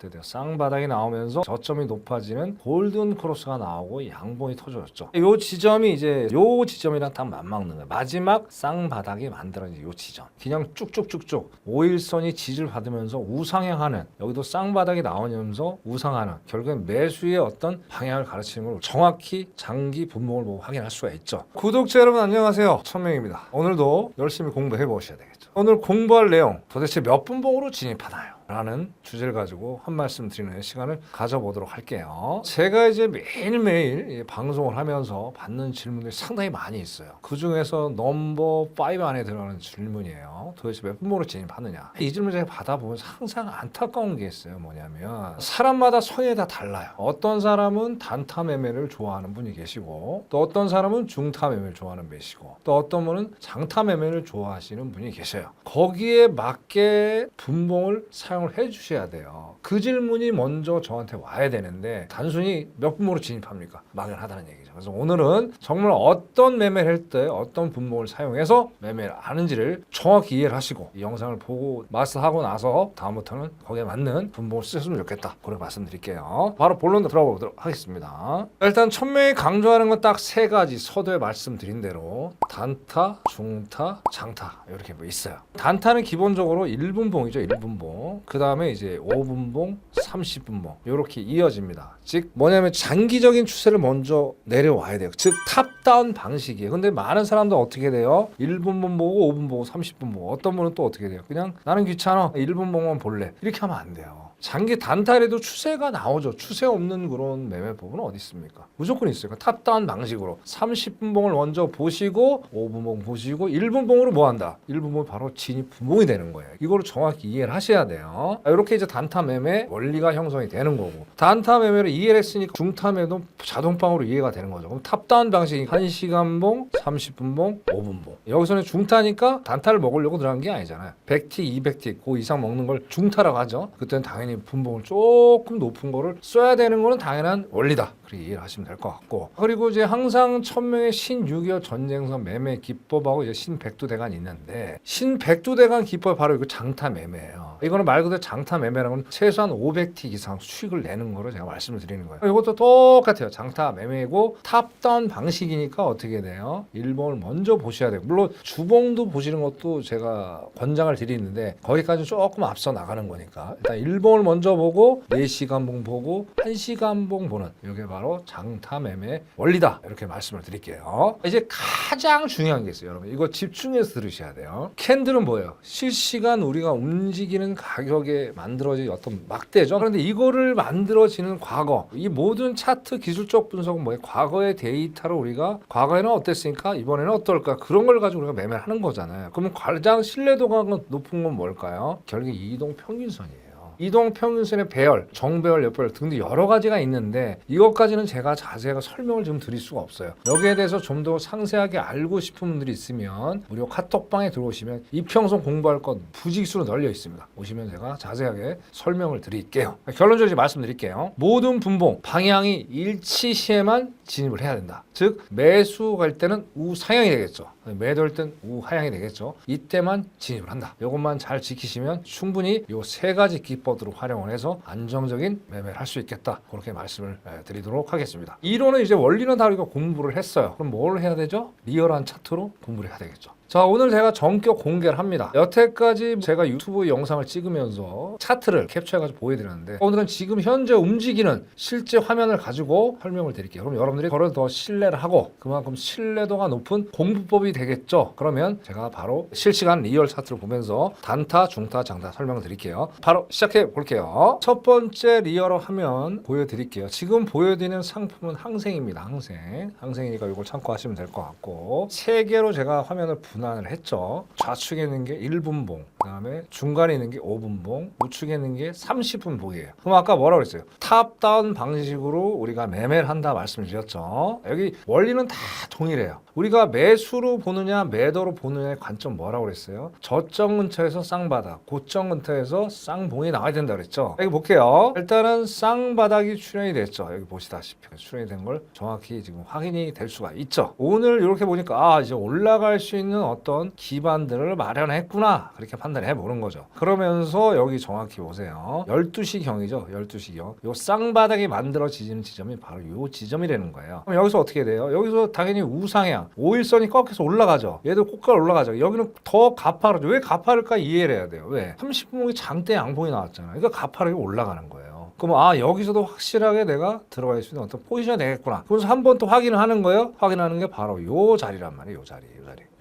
어떻게 돼요? 쌍바닥이 나오면서 저점이 높아지는 골든 크로스가 나오고 양봉이 터져졌죠. 요 지점이 이제 요 지점이랑 딱 맞먹는 거예요. 마지막 쌍바닥이 만들어진 요 지점. 그냥 쭉쭉쭉쭉 5일선이 지지를 받으면서 우상향하는, 여기도 쌍바닥이 나오면서 우상하는, 결국엔 매수의 어떤 방향을 가르치는 걸 정확히 장기 분봉을 보고 확인할 수가 있죠. 구독자 여러분 안녕하세요. 천명입니다. 오늘도 열심히 공부해 보셔야 되겠죠. 오늘 공부할 내용, 도대체 몇 분봉으로 진입하나요? 라는 주제를 가지고 한 말씀 드리는 시간을 가져보도록 할게요. 제가 이제 매일매일 방송을 하면서 받는 질문들이 상당히 많이 있어요. 그 중에서 넘버 5 안에 들어가는 질문이에요. 도대체 몇 분봉으로 진입하느냐? 이 질문 제가 받아보면서 항상 안타까운 게 있어요. 뭐냐면 사람마다 성향이 다 달라요. 어떤 사람은 단타 매매를 좋아하는 분이 계시고, 또 어떤 사람은 중타 매매를 좋아하는 분이시고, 또 어떤 분은 장타 매매를 좋아하시는 분이 계셔요. 거기에 맞게 분봉을 사용을 해주셔야 돼요. 그 질문이 먼저 저한테 와야 되는데 단순히 몇 분봉으로 진입합니까? 막연하다는 얘기죠. 그래서 오늘은 정말 어떤 매매를 할 때 어떤 분봉을 사용해서 매매를 하는지를 정확히 이해를 하시고, 이 영상을 보고 마스터하고 나서 다음부터는 거기에 맞는 분봉을 쓰셨으면 좋겠다, 그렇게 말씀드릴게요. 바로 본론으로 들어가 보도록 하겠습니다. 일단 천명이 강조하는 건 딱 세 가지, 서두에 말씀드린 대로 단타, 중타, 장타 이렇게 뭐 있어요. 단타는 기본적으로 1분봉이죠. 1분봉. 그 다음에 이제 5분봉, 30분봉 이렇게 이어집니다. 즉 뭐냐면 장기적인 추세를 먼저 내려와야 돼요. 즉 탑다운 방식이에요. 근데 많은 사람들 어떻게 돼요? 1분봉 보고 5분 보고 30분 보고, 어떤 분은 또 어떻게 돼요? 그냥 나는 귀찮아, 1분봉만 볼래, 이렇게 하면 안 돼요. 장기 단타에도 추세가 나오죠. 추세 없는 그런 매매법은 어디 있습니까? 무조건 있어요. 탑다운 방식으로 30분봉을 먼저 보시고 5분봉 보시고 1분봉으로 뭐 한다? 1분봉이 바로 진입 분봉이 되는 거예요. 이거를 정확히 이해를 하셔야 돼요. 이렇게 이제 단타 매매 원리가 형성이 되는 거고, 단타 매매를 이해를 했으니까 중타 매매도 자동방으로 이해가 되는 거죠. 그럼 탑다운 방식이 1시간봉, 30분봉, 5분봉. 여기서는 중타니까 단타를 먹으려고 들어간 게 아니잖아요. 100틱, 200틱 그 이상 먹는 걸 중타라고 하죠. 그때는 당연히 분봉을 조금 높은 거를 써야 되는 거는 당연한 원리다, 그렇게 이해를 하시면 될 것 같고, 그리고 이제 항상 천명의 신6.25 전쟁선 매매 기법하고 이제 신백두대간이 있는데, 신백두대간 기법이 바로 이거 장타 매매예요. 이거는 말 그대로 장타 매매라는 건 최소한 500틱 이상 수익을 내는 거로 제가 말씀을 드리는 거예요. 이것도 똑같아요. 장타 매매고 탑다운 방식이니까 어떻게 돼요? 일봉을 먼저 보셔야 돼요. 물론 주봉도 보시는 것도 제가 권장을 드리는데 거기까지 조금 앞서 나가는 거니까 일단 일봉을 먼저 보고 4시간봉 보고 1시간봉 보는, 이게 바로 장타 매매 원리다, 이렇게 말씀을 드릴게요. 이제 가장 중요한 게 있어요. 여러분 이거 집중해서 들으셔야 돼요. 캔들은 뭐예요? 실시간 우리가 움직이는 가격에 만들어진 어떤 막대죠. 그런데 이거를 만들어지는 과거, 이 모든 차트 기술적 분석은 뭐예요? 과거의 데이터로 우리가 과거에는 어땠으니까 이번에는 어떨까, 그런 걸 가지고 우리가 매매를 하는 거잖아요. 그러면 가장 신뢰도가 높은 건 뭘까요? 결국 이동 평균선이에요. 이동 평균선의 배열, 정배열, 역배열 등등 여러 가지가 있는데 이것까지는 제가 자세하게 설명을 좀 드릴 수가 없어요. 여기에 대해서 좀 더 상세하게 알고 싶은 분들이 있으면 무료 카톡방에 들어오시면 이평선 공부할 것 부지기수로 널려 있습니다. 오시면 제가 자세하게 설명을 드릴게요. 결론적으로 말씀드릴게요. 모든 분봉 방향이 일치 시에만 진입을 해야 된다. 즉 매수 갈 때는 우상향이 되겠죠. 매도할 땐 우하향이 되겠죠. 이때만 진입을 한다. 이것만 잘 지키시면 충분히 이 세 가지 기법으로 활용을 해서 안정적인 매매를 할 수 있겠다, 그렇게 말씀을 드리도록 하겠습니다. 이론은 이제 원리는 다 우리가 공부를 했어요. 그럼 뭘 해야 되죠? 리얼한 차트로 공부를 해야 되겠죠. 자, 오늘 제가 전격 공개를 합니다. 여태까지 제가 유튜브 영상을 찍으면서 차트를 캡처해가지고 보여드렸는데, 오늘은 지금 현재 움직이는 실제 화면을 가지고 설명을 드릴게요. 그럼 여러분들이 그걸 더 신뢰를 하고 그만큼 신뢰도가 높은 공부법이 되겠죠. 그러면 제가 바로 실시간 리얼 차트를 보면서 단타, 중타, 장타 설명을 드릴게요. 바로 시작해 볼게요. 첫 번째 리얼 화면 보여드릴게요. 지금 보여드리는 상품은 항생입니다. 항생이니까 이걸 참고하시면 될 것 같고, 세 개로 제가 화면을 분할을 했죠. 좌측에 있는 게 1분봉, 그 다음에 중간에 있는 게 5분봉, 우측에 있는 게 30분봉이에요. 그럼 아까 뭐라고 그랬어요? 탑다운 방식으로 우리가 매매를 한다 말씀을 드렸죠. 여기 원리는 다 동일해요. 우리가 매수로 보느냐 매도로 보느냐의 관점 뭐라고 그랬어요? 저점 근처에서 쌍바닥, 고점 근처에서 쌍봉이 나와야 된다 그랬죠. 여기 볼게요. 일단은 쌍바닥이 출현이 됐죠. 여기 보시다시피 출현이 된 걸 정확히 지금 확인이 될 수가 있죠. 오늘 이렇게 보니까 이제 올라갈 수 있는 어떤 기반들을 마련했구나, 그렇게 판단 판단해 보는 거죠. 그러면서 여기 정확히 보세요. 12시경이죠. 12시경. 요 쌍바닥이 만들어지는 지점이 바로 요 지점이라는 거예요. 그럼 여기서 어떻게 돼요? 여기서 당연히 우상향 5일선이 꺾여서 올라가죠. 얘도 꼭가 올라가죠. 여기는 더 가파르죠. 왜 가파를까 이해를 해야 돼요. 왜? 30분봉이 장대 양봉이 나왔잖아요. 그러니까 가파르게 올라가는 거예요. 그럼 여기서도 확실하게 내가 들어갈 수 있는 어떤 포지션이 되겠구나. 그래서 한 번 또 확인을 하는 거예요. 확인하는 게 바로 요 자리란 말이에요. 요 자리.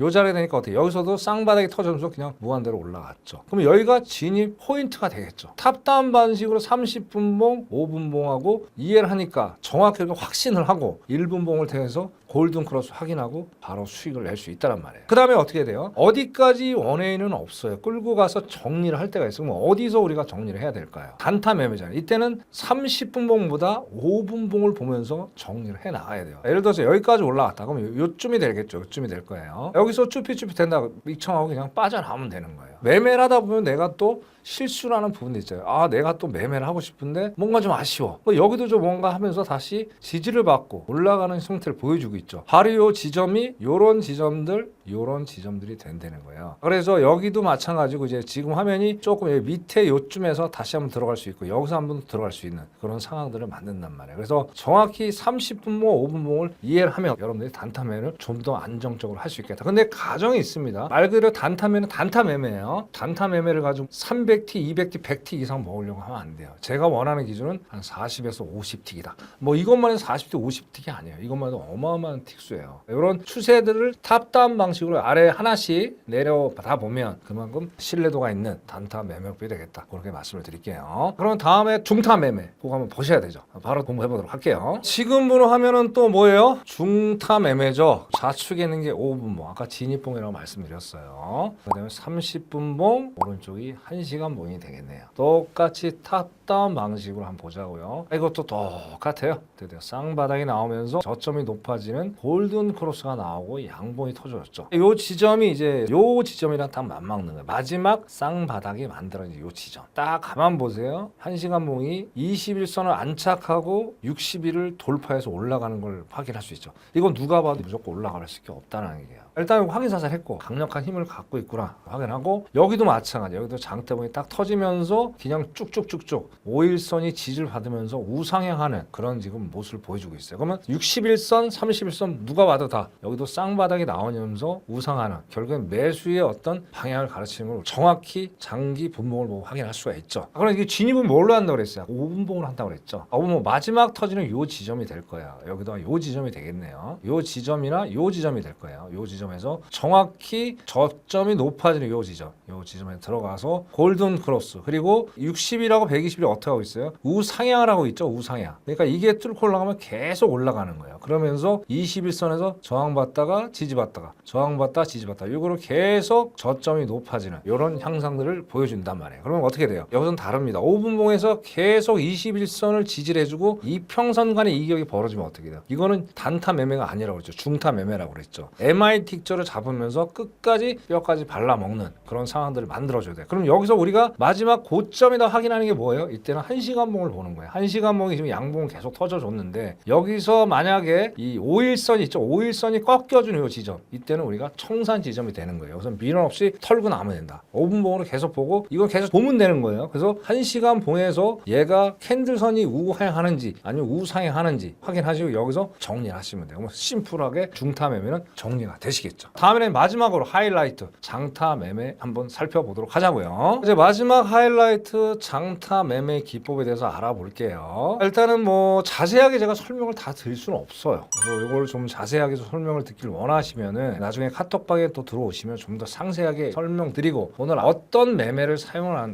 요 자리에 되니까 어떻게 여기서도 쌍바닥이 터지면서 그냥 무한대로 올라갔죠. 그럼 여기가 진입 포인트가 되겠죠. 탑다운 반식으로 30분봉, 5분봉하고 이해를 하니까 정확하게 확신을 하고 1분봉을 통해서 골든 크로스 확인하고 바로 수익을 낼 수 있다란 말이에요. 그 다음에 어떻게 돼요? 어디까지 원웨이는 없어요. 끌고 가서 정리를 할 때가 있으면 어디서 우리가 정리를 해야 될까요? 단타 매매잖아요. 이때는 30분봉보다 5분봉을 보면서 정리를 해 나가야 돼요. 예를 들어서 여기까지 올라왔다. 그럼 요쯤이 되겠죠. 요쯤이 될 거예요. 여기서 쭈삣쭈삣 된다. 익청하고 그냥 빠져나오면 되는 거예요. 매매를 하다 보면 내가 또 실수라는 부분도 있어요. 내가 또 매매를 하고 싶은데 뭔가 좀 아쉬워. 여기도 좀 뭔가 하면서 다시 지지를 받고 올라가는 형태를 보여주고 있죠. 바로 이 지점이 요런 지점들이 된다는 거예요. 그래서 여기도 마찬가지고 이제 지금 화면이 조금 여기 밑에 요쯤에서 다시 한번 들어갈 수 있고 여기서 한번 들어갈 수 있는 그런 상황들을 만든단 말이에요. 그래서 정확히 30분봉, 5분봉을 이해를 하면 여러분들이 단타매를 좀 더 안정적으로 할 수 있겠다. 근데 가정이 있습니다. 말 그대로 단타매는 단타 매매예요. 단타 매매를 가지고 300T, 200T, 100T 이상 먹으려고 하면 안 돼요. 제가 원하는 기준은 한 40에서 50틱이다. 이것만 해도 40T, 50틱이 아니에요. 이것만 해도 어마어마한 틱수예요. 이런 추세들을 탑다운 방식으로 아래 하나씩 내려다 보면 그만큼 신뢰도가 있는 단타 매매법이 되겠다. 그렇게 말씀을 드릴게요. 그럼 다음에 중타 매매 그거 한번 보셔야 되죠. 바로 공부해 보도록 할게요. 지금으로 하면은 또 뭐예요? 중타 매매죠. 좌측에 있는 게 5분봉. 아까 진입봉이라고 말씀드렸어요. 그다음에 30분봉 오른쪽이 1시간 봉이 되겠네요. 똑같이 탑다운 방식으로 한번 보자고요. 이것도 똑같아요. 드디어 쌍바닥이 나오면서 저점이 높아지는 골든 크로스가 나오고 양봉이 터졌죠. 요 지점이 이제 요 지점이랑 딱 맞먹는 거예요. 마지막 쌍바닥이 만들어진 요 지점. 딱 가만 보세요. 1시간 봉이 21선을 안착하고 60일을 돌파해서 올라가는 걸 확인할 수 있죠. 이건 누가 봐도 무조건 올라갈 수밖에 없다는 얘기예요. 일단 확인 사살했고 강력한 힘을 갖고 있구나 확인하고 여기도 마찬가지. 여기도 장대봉이 딱 터지면서 그냥 쭉쭉쭉쭉 5일선이 지지를 받으면서 우상향하는 그런 지금 모습을 보여주고 있어요. 그러면 61선, 31선 누가 봐도 다 여기도 쌍바닥이 나오면서 우상하는 결국엔 매수의 어떤 방향을 가르치는 걸 정확히 장기 분봉을 보고 확인할 수가 있죠. 그럼 이게 진입은 뭘로 한다고 그랬어요? 5분봉을 한다고 그랬죠. 마지막 터지는 요 지점이 될 거예요. 여기도 요 지점이 되겠네요. 요 지점이나 요 지점이 될 거예요. 요 지점에서 정확히 저점이 높아지는 요 지점에 들어가서 골든 크로스 그리고 60이라고 120이 어떻게 하고 있어요? 우상향을 하고 있죠. 우상향. 그러니까 이게 뚫고 올라가면 계속 올라가는 거예요. 그러면서 21선에서 저항받다가 지지받다가 저항받다 지지받다 이거를 계속 저점이 높아지는 이런 향상들을 보여준단 말이에요. 그러면 어떻게 돼요? 여기서는 다릅니다. 5분봉에서 계속 21선을 지지를 해주고 이평선 간의 이격이 벌어지면 어떻게 돼요? 이거는 단타 매매가 아니라고 그랬죠. 중타 매매라고 그랬죠. MI 틱저를 잡으면서 끝까지 뼈까지 발라먹는 그런 상황들을 만들어줘야 돼요. 그럼 여기서 우리가 마지막 고점이다 확인하는 게 뭐예요? 이때는 1시간봉을 보는 거예요. 1시간봉이 지금 양봉을 계속 터져줬는데 여기서 만약에 이 5일선 있죠. 5일선이 꺾여주는 이 지점 이때는 우리가 청산 지점이 되는 거예요. 그래서 미련 없이 털고 나면 된다. 5분봉으로 계속 보고 이건 계속 보면 되는 거예요. 그래서 1시간 봉에서 얘가 캔들선이 우하향하는지 아니면 우상향하는지 확인하시고 여기서 정리하시면 돼요. 심플하게 중타 매매는 정리가 되시겠죠. 다음에는 마지막으로 하이라이트 장타 매매 한번 살펴보도록 하자고요. 이제 마지막 하이라이트 장타 매매 기법에 대해서 알아볼게요. 일단은 자세하게 제가 설명을 다 드릴 수는 없어요. 그래서 이걸 좀 자세하게 설명을 듣길 원하시면은 나중에 카톡방에 또 들어오시면 좀 더 상세하게 설명드리고 오늘 어떤 매매를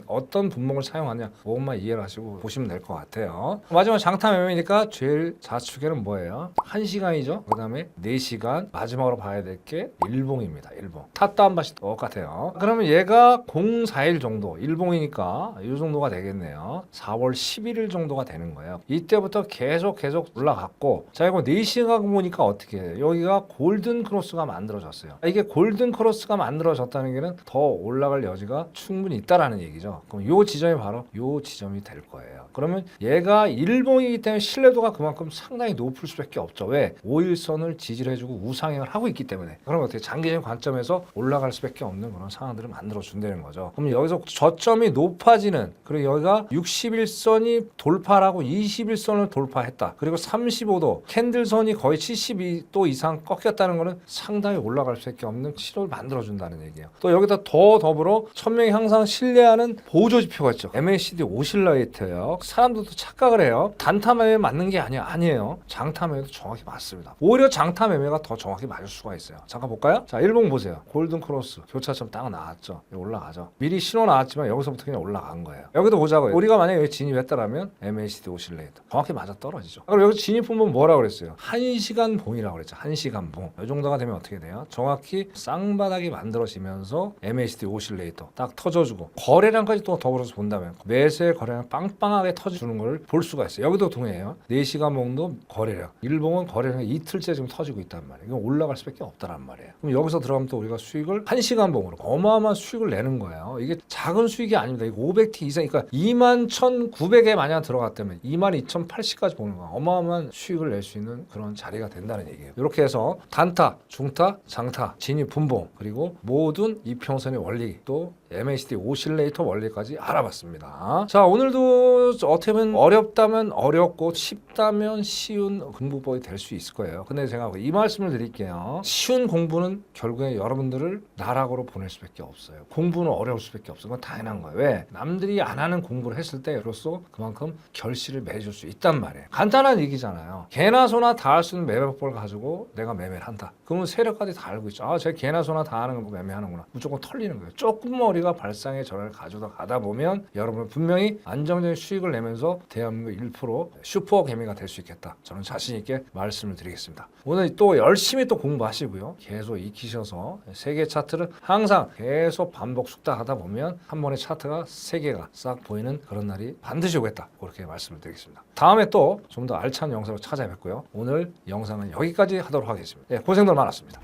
어떤 분목을 사용하냐 그것만 이해를 하시고 보시면 될 것 같아요. 마지막 장타 매매니까 제일 좌측에는 뭐예요? 1시간이죠. 그 다음에 4시간 마지막으로 봐야 될 게 일봉입니다. 일봉. 탑다운 바시 똑같아요. 그러면 얘가 0.4일 정도 일봉이니까 이 정도가 되겠네요. 4월 11일 정도가 되는 거예요. 이때부터 계속 올라갔고 자 이거 4시간 보니까 어떻게 해요? 여기가 골든 크로스가 만들어졌어요. 이게 골든 크로스가 만들어졌다는 게는 더 올라갈 여지가 충분히 있다라는 얘기죠. 그럼 이 지점이 바로 이 지점이 될 거예요. 그러면 얘가 일봉이기 때문에 신뢰도가 그만큼 상당히 높을 수밖에 없죠. 왜? 5일선을 지지를 해주고 우상향을 하고 있기 때문에 그럼 어떻게 장기적인 관점에서 올라갈 수밖에 없는 그런 상황들을 만들어 준다는 거죠. 그럼 여기서 저점이 높아지는, 그리고 여기가 61선이 돌파하고 21선을 돌파했다. 그리고 35도 캔들선이 거의 72도 이상 꺾였다는 것은 상당히 올라갈 수밖에 없는 시도를 만들어 준다는 얘기예요. 또 여기다 더 더불어 천명이 항상 신뢰하는 보조 지표가 있죠. MACD 오실라이터예요. 사람들도 착각을 해요. 단타 매매 맞는 게 아니에요. 장타 매매도 정확히 맞습니다. 오히려 장타 매매가 더 정확히 맞을 수가 있어요. 잠깐 볼까요? 자, 일봉 보세요. 골든 크로스 교차점 딱 나왔죠. 올라가죠. 미리 신호 나왔지만 여기서부터 그냥 올라간 거예요. 여기도 보자고요. 우리가 만약에 여기 진입했다라면 MACD 오실레이터 정확히 맞아 떨어지죠. 그럼 여기 진입하면 뭐라고 그랬어요? 1시간 봉이라고 그랬죠. 1시간 봉. 이 정도가 되면 어떻게 돼요? 정확히 쌍바닥이 만들어지면서 MACD 오실레이터 딱 터져주고 거래량까지 또 더불어서 본다면 매수의 거래량 빵빵하게 터지는 걸 볼 수가 있어요. 여기도 동해요. 4시간 봉도 거래량. 일봉은 거래량이 이틀째 지금 터지고 있단 말이에요. 이건 올라갈 수밖에 없다란 말이에요. 그럼 여기서 들어가면 또 우리가 수익을 1시간 봉으로 어마어마한 수익을 내는 거예요. 이게 작은 수익이 아닙니다. 이거 500T 이상, 그러니까 21,900에 만약 들어갔다면 22,080까지 보는 거야. 어마어마한 수익을 낼 수 있는 그런 자리가 된다는 얘기예요. 이렇게 해서 단타, 중타, 장타, 진입, 분봉, 그리고 모든 이평선의 원리, 또 MACD 오실레이터 원리까지 알아봤습니다. 자, 오늘도 어떻게 보면 어렵다면 어렵고 쉽다면 쉬운 공부법이 될 수 있을 거예요. 근데 제가 이 말씀을 드릴게요. 쉬운 공부는 결국에 여러분들을 나락으로 보낼 수밖에 없어요. 공부는 어려울 수밖에 없어요. 그건 당연한 거예요. 왜? 남들이 안 하는 공부를 했을 때로서 그만큼 결실을 맺을 수 있단 말이에요. 간단한 얘기잖아요. 개나 소나 다 할 수 있는 매매법을 가지고 내가 매매를 한다. 그러면 세력까지 다 알고 있죠. 아, 제가 개나 소나 다 하는 거 매매하는구나. 무조건 털리는 거예요. 조금 머리가 발상의 전환을 가져다 가다 보면 여러분은 분명히 안정적인 수익을 내면서 대한민국 1% 슈퍼 개미가 될 수 있겠다. 저는 자신 있게 말씀을 드리겠습니다. 오늘 또 열심히 또 공부하시고요. 계속 익히셔서 세계 차트를 항상 계속 반복 숙달하다 보면 한 번에 차트가 세 개가 싹 보이는 그런 날이 반드시 오겠다. 그렇게 말씀을 드리겠습니다. 다음에 또 좀 더 알찬 영상으로 찾아뵙고요. 오늘 영상은 여기까지 하도록 하겠습니다. 고생들 많았습니다.